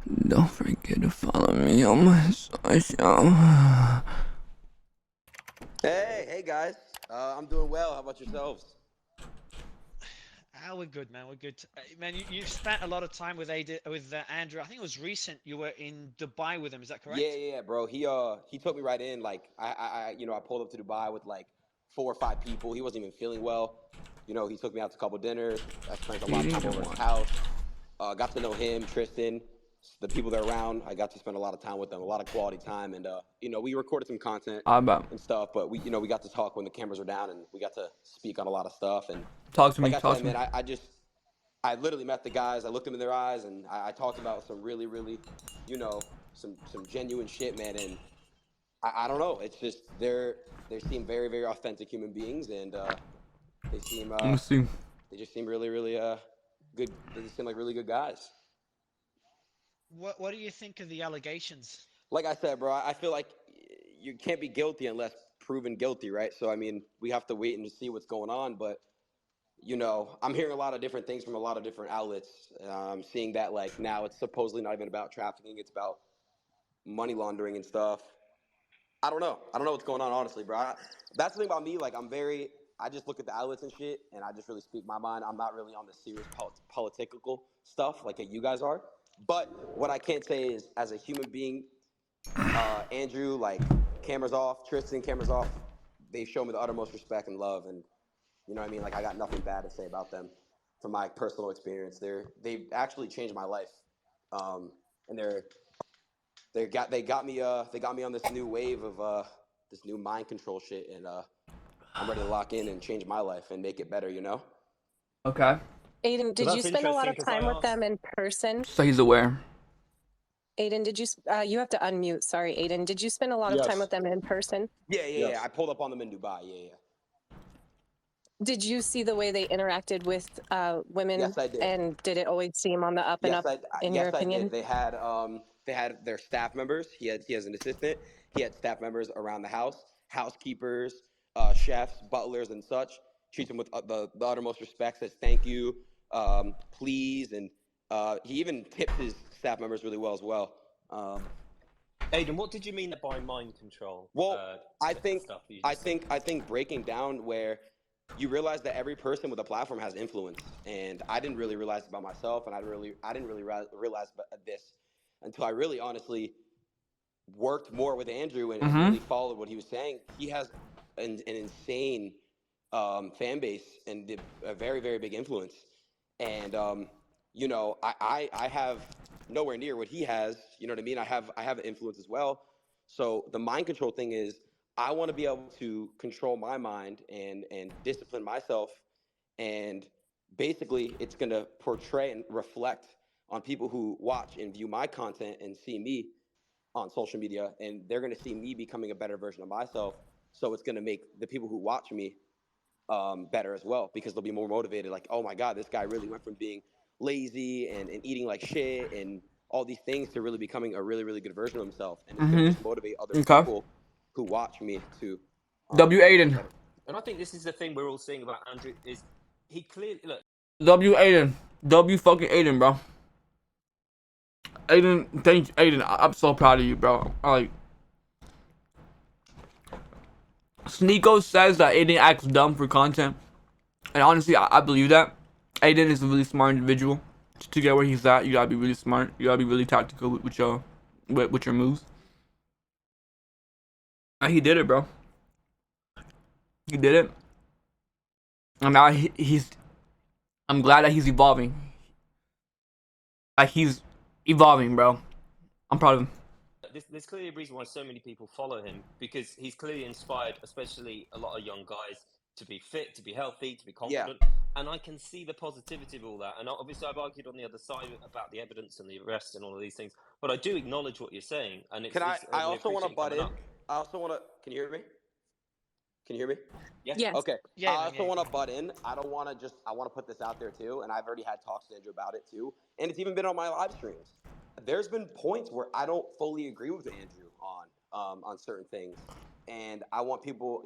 Don't forget to follow me on my social. Hey guys. I'm doing well. How about yourselves? We're good, man. We're good. Man, you've spent a lot of time with Andrew. I think it was recent. You were in Dubai with him. Is that Yeah, correct? yeah, yeah, bro. He took me right in. Like I pulled up to Dubai with like 4 or 5 people. He wasn't even feeling well. He took me out to a couple dinners. I spent a lot of Eating time the over at his one. house. Got to know him, Tristan, the people that are around. I got to spend a lot of time with them, a lot of quality time, and we recorded some content I bet. and stuff. But we got to talk when the cameras were down, and we got to speak on a lot of stuff. And Talk to like me. I Talk said, to me. man, I literally met the guys. I looked them in their eyes, and I talked about some really, really, some genuine shit, man. And I don't know. It's just they seem very, very authentic human beings, and they seem Let me see. they just seem really, really good. They just seem like really good guys. What do you think of the allegations? Like I said, bro, I feel like you can't be guilty unless proven guilty, right? So I mean, we have to wait and see what's going on, but I'm hearing a lot of different things from a lot of different outlets. Seeing that like now it's supposedly not even about trafficking; it's about money laundering and stuff. I don't know. I don't know what's going on, honestly, bro. That's the thing about me. Like, I just look at the outlets and shit, and I just really speak my mind. I'm not really on the serious political stuff like that you guys are. But what I can't say is, as a human being, Andrew, like, cameras off, Tristan, cameras off, they've shown me the uttermost respect and love, and you know what I mean. Like, I got nothing bad to say about them from my personal experience. They've actually changed my life, and they got me on this new wave of this new mind control shit, and I'm ready to lock in and change my life and make it better. Okay. Aiden, So did you that's spend a lot interesting of because I time with asked. them in person? So he's aware. Aiden, you have to unmute. Sorry, Aiden. Did you spend a lot of time Yes. with them in person? Yeah, yeah, yeah. I Yes. pulled up on them in Dubai. Yeah, yeah. Did you see the way they interacted with women? Yes, I did. And did it always seem on the up and up, in your Yes, I did. opinion? They had their staff members. He has an assistant. He had staff members around the house, housekeepers, chefs, butlers, and such. Treats them with the uttermost respect. Says thank you, please, and he even tips his staff members really well as well. Aiden, what did you mean by mind control? Well, I think Stuff you I just said. think I think breaking down where you realize that every person with a platform has influence, and I didn't really realize about myself, and I didn't really realize this until I really honestly worked more with Andrew and Mm-hmm. really followed what he was saying. He has an insane fan base and a very, very big influence, and I have nowhere near what he has. You know what I mean? I have influence as well. So the mind control thing is I want to be able to control my mind and discipline myself, and basically it's going to portray and reflect on people who watch and view my content and see me on social media, and they're going to see me becoming a better version of myself. So it's going to make the people who watch me better as well, because they'll be more motivated. Like, oh my God, this guy really went from being lazy and eating like shit and all these things to really becoming a really, really good version of himself. And it's going to just Mm-hmm. motivate other Okay. people who watch me to W. become Aiden. better. And I think this is the thing we're all seeing about Andrew is he clearly look. W. Aiden. W. fucking Aiden, bro. Aiden, thank you, Aiden. I'm so proud of you, bro. Like, Sneeko says that Aiden acts dumb for content, and honestly, I believe that. Aiden is a really smart individual. To get where he's at, you gotta be really smart. You gotta be really tactical with your moves. And he did it, bro. He did it, and now he's. I'm glad that he's evolving. Like, he's evolving, bro. I'm proud of him. There's clearly a reason why so many people follow him because he's clearly inspired, especially a lot of young guys, to be fit, to be healthy, to be Yeah. confident. And I can see the positivity of all that. And obviously, I've argued on the other side about the evidence and the arrest and all of these things. But I do acknowledge what you're saying, and Can I? I we also want to appreciate you butt coming in. up. I also want to. Can you hear me? Can you hear me? Yeah. Yes. Okay. Yeah, I man. also Yeah. want to butt in. I don't want to just. I want to put this out there too, and I've already had talks to Andrew about it too, and it's even been on my live streams. There's been points where I don't fully agree with Andrew on certain things, and I want people,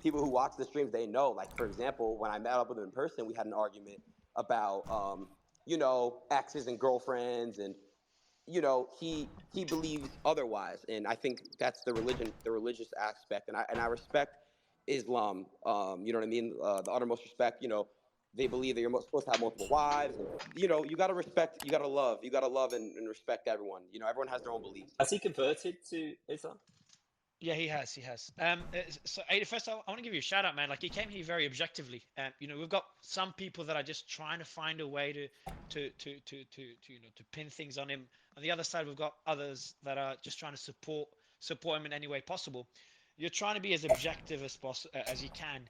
people who watch the streams, they know. Like, for example, when I met up with him in person, we had an argument about exes and girlfriends, and he believes otherwise, and I think that's the religious aspect, and I respect Islam. You know what I mean? The uttermost respect. They believe that you're supposed to have multiple wives, and you got to respect, you got to love and respect everyone. Everyone has their own beliefs. Has he converted to Islam? Yeah, he has. He has. So Ada, first, I want to give you a shout out, man. Like, he came here very objectively. We've got some people that are just trying to find a way to pin things on him. On the other side, we've got others that are just trying to support him in any way possible. You're trying to be as objective as you can,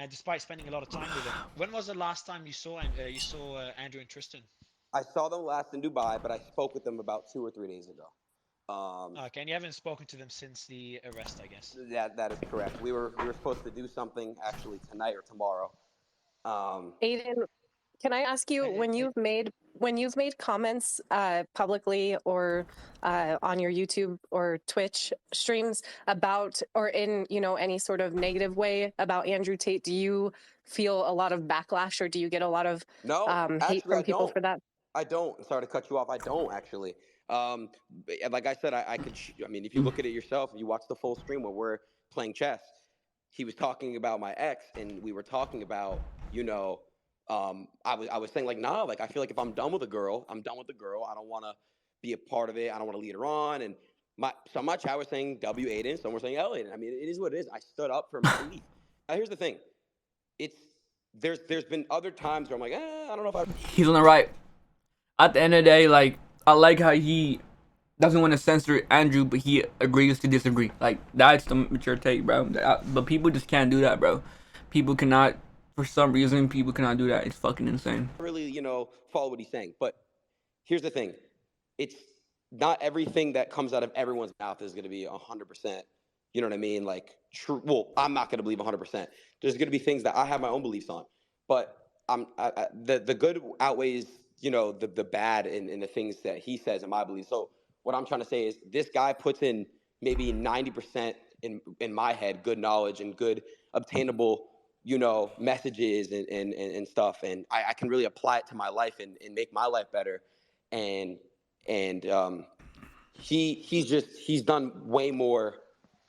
despite spending a lot of time with him. When was the last time you saw Andrew and Tristan? I saw them last in Dubai, but I spoke with them about 2 or 3 days ago. Okay, and you haven't spoken to them since the arrest, I guess. That is correct. We were supposed to do something actually tonight or tomorrow. Adin, can I ask you, when you've made comments publicly or on your YouTube or Twitch streams about, or in any sort of negative way about Andrew Tate, do you feel a lot of backlash, or do you get a lot of hate from people for that? I don't. Sorry to cut you off. I don't actually. Like I said, I could. I mean, if you look at it yourself, you watch the full stream where we're playing chess. He was talking about my ex, and we were talking about, I was saying like, nah, like I feel like if I'm done with a girl, I'm done with the girl. I don't want to be a part of it. I don't want to lead her on. And some of my chat was saying W Adin, some were saying L Adin. I mean, it is what it is. I stood up for my belief. Now here's the thing. There's been other times where I'm like, I don't know if He's on the right. At the end of the day, like, I like how he doesn't want to censor Andrew, but he agrees to disagree. Like, that's the mature take, bro. But people just can't do that, bro. People cannot, for some reason, people cannot do that. It's fucking insane. really, follow what he's saying. But here's the thing. It's not everything that comes out of everyone's mouth is going to be 100%. You know what I mean? Like, true. Well, I'm not going to believe 100%. There's going to be things that I have my own beliefs on. But the good outweighs, the bad in the things that he says and my beliefs. So what I'm trying to say is this guy puts in maybe 90% in my head, good knowledge and good obtainable, messages and stuff. And I can really apply it to my life and make my life better. And he's done way more,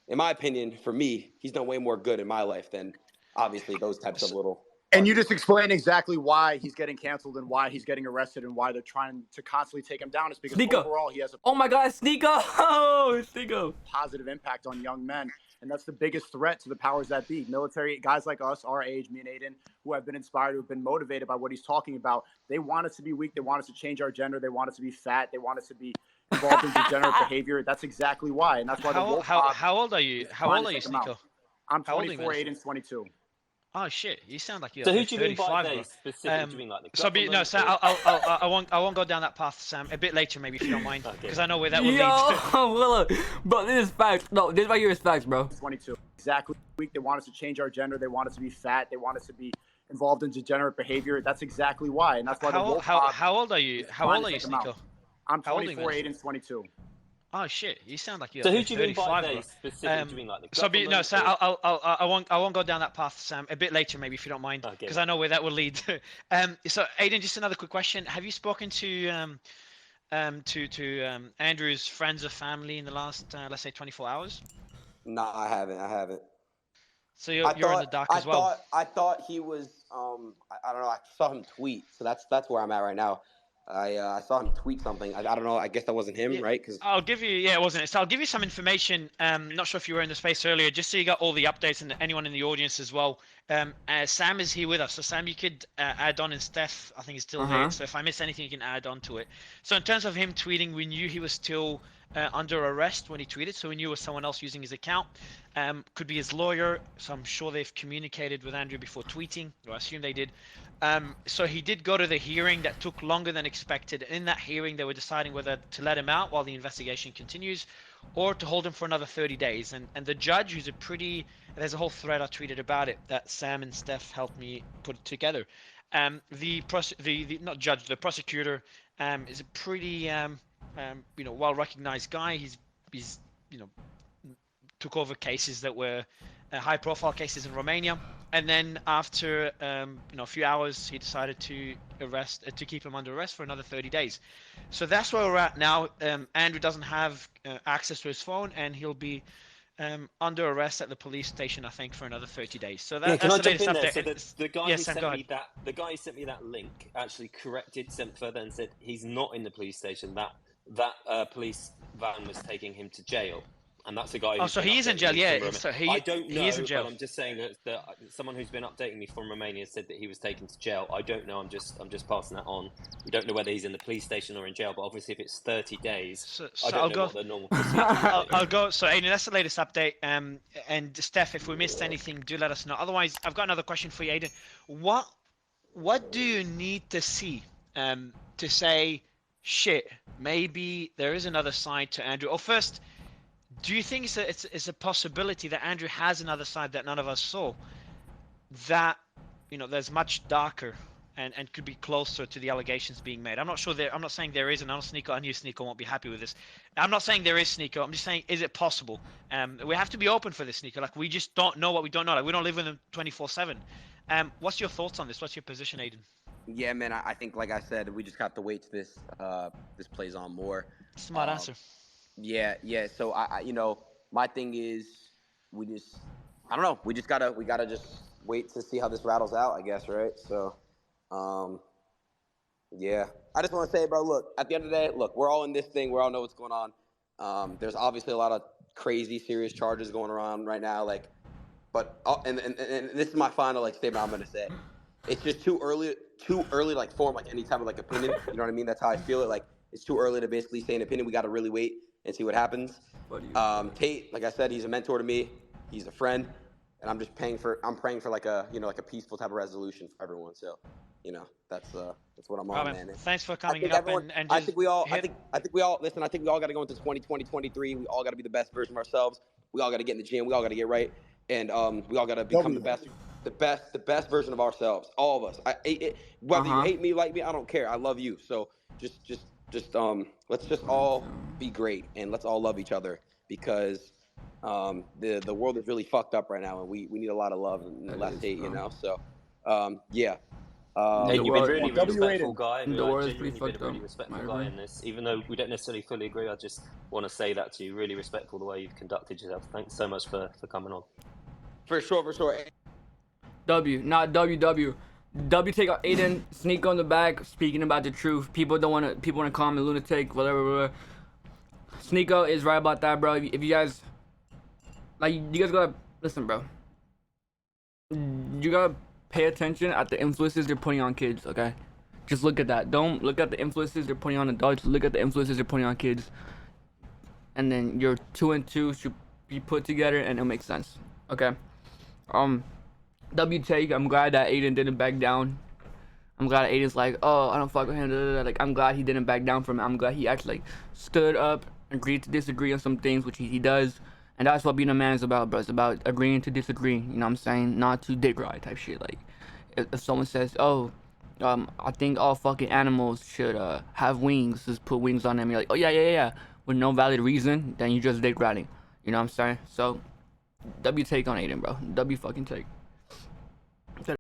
in my opinion, for me, he's done way more good in my life than obviously those types of little. And you just explained exactly why he's getting canceled and why he's getting arrested and why they're trying to constantly take him down. It's because overall he has a oh my God, Sneeko! Oh, Sneeko! positive impact on young men. And that's the biggest threat to the powers that be. Military guys like us, our age, me and Adin, who have been inspired, who have been motivated by what he's talking about. They want us to be weak. They want us to change our gender. They want us to be fat. They want us to be involved in degenerate behavior. That's exactly why. And that's why how old are you? How old are you, Sneeko? I'm 24, Adin's 22. Oh shit! You sound like you're. So who do you mean by 35, they bro. specifically? Do you mean like the So government? no, Sam, I won't go down that path, Sam. A bit later, maybe, if you don't mind, because I know where that will lead. Yo, bro, this is facts. No, this right here is facts, bro. 22. Exactly. They want us to change our gender. They want us to be fat. They want us to be involved in degenerate behavior. That's exactly why. And that's why how old are you? How old are you, Sneeko? I'm 24, Adin's 22. Oh shit! You sound like you're. So who do you mean by 35, they bro. specifically? Do you mean like the So government? no, Sam, I won't go down that path, Sam. A bit later, maybe, if you don't mind, because I know where that will lead. So Adin, just another quick question: have you spoken to Andrew's friends or family in the last, let's say, 24 hours? No, I haven't. So you're in the dark as well. I thought he was. I don't know. I saw him tweet, so that's where I'm at right now. I saw him tweet something. I don't know. I guess that wasn't him, right? Because I'll give you. Yeah, it wasn't. So I'll give you some information. Not sure if you were in the space earlier, just so you got all the updates and anyone in the audience as well. Sam is here with us. So Sam, you could add on, and Steph, I think, is still there. So if I miss anything, you can add on to it. So in terms of him tweeting, we knew he was still under arrest when he tweeted. So we knew it was someone else using his account. Could be his lawyer. So I'm sure they've communicated with Andrew before tweeting, or I assume they did. So he did go to the hearing that took longer than expected. In that hearing, they were deciding whether to let him out while the investigation continues or to hold him for another 30 days. And the judge, who's there's a whole thread I tweeted about it that Sam and Steph helped me put together. The prosecutor is a pretty, well-recognized guy. He's took over cases that were high-profile cases in Romania. And then after a few hours, he decided to keep him under arrest for another 30 days. So that's where we're at now. Andrew doesn't have access to his phone, and he'll be under arrest at the police station, I think, for another 30 days. So Can that's I the jump latest in there? update. So the guy Yes, who Sam, sent go me that link actually sent further and said he's not in the police station. That police van was taking him to jail. And that's a guy who's so been he is in updating jail, me yeah. from So I don't know, he is in jail. but I'm just saying that someone who's been updating me from Romania said that he was taken to jail. I don't know. I'm just passing that on. We don't know whether he's in the police station or in jail, but obviously if it's 30 days, I don't know what the normal procedure is. I'll go. So, Aiden, that's the latest update. And Steph, if we missed anything, do let us know. Otherwise, I've got another question for you, Aiden. What do you need to see to say, shit, maybe there is another side to Andrew? Or first, do you think it's a possibility that Andrew has another side that none of us saw, that there's much darker and could be closer to the allegations being made? I'm not sure I'm not saying there is, and I know Sneeko, I knew Sneeko won't be happy with this. I'm not saying there is, Sneeko. I'm just saying, is it possible? We have to be open for this, Sneeko. Like, we just don't know what we don't know. Like, we don't live with them 24/7. What's your thoughts on this? What's your position, Aiden? Yeah, man. I think, like I said, we just have to wait till this plays on more. Smart answer. Yeah. So I my thing is, I don't know. We gotta just wait to see how this rattles out, I guess, right? So, yeah. I just want to say, bro, look, at the end of the day, look, we're all in this thing. We all know what's going on. There's obviously a lot of crazy, serious charges going around right now. Like, but and this is my final statement I'm gonna say. It's just too early to form any type of opinion. You know what I mean? That's how I feel it. Like, it's too early to basically say an opinion. We got to really wait and see what happens. Tate, like I said, he's a mentor to me. He's a friend, and I'm praying for a peaceful type of resolution for everyone. So, that's what I'm on, man. Thanks for coming up. I think we all got to go into 2020, 23. We all got to be the best version of ourselves. We all got to get in the gym. We all got to get right, and we all got to become the best version of ourselves. All of us. Whether you hate me, like me, I don't care. I love you. So just let's just all be great, and let's all love each other, because the world is really fucked up right now, and we need a lot of love and less hate, So yeah. Hey, you've been really respectful guy. The world is Genuinely pretty been fucked a really up. respectful guy in this, even though we don't necessarily fully agree. I just want to say that to you. Really respectful the way you've conducted yourself. Thanks so much for coming on. For sure. W, not WW. W take out Aiden, sneak on the back, speaking about the truth. People want to call me lunatic, whatever. Sneeko is right about that, bro. If you guys gotta listen, bro. You gotta pay attention at the influences they're putting on kids, okay? Just look at that. Don't look at the influences they're putting on adults. Look at the influences they're putting on kids, and then your 2 and 2 should be put together, and it'll make sense, okay? W take, I'm glad that Aiden didn't back down. I'm glad Aiden's like, oh, I don't fuck with him. Like, I'm glad he didn't back down from it. I'm glad he actually stood up, agreed to disagree on some things, which he does. And that's what being a man is about, bro. It's about agreeing to disagree. You know what I'm saying? Not to dick ride type shit. Like, if someone says, oh, I think all fucking animals should have wings, just put wings on them. You're like, oh, yeah. With no valid reason, then you just dick riding. You know what I'm saying? So, W take on Aiden, bro. W fucking take.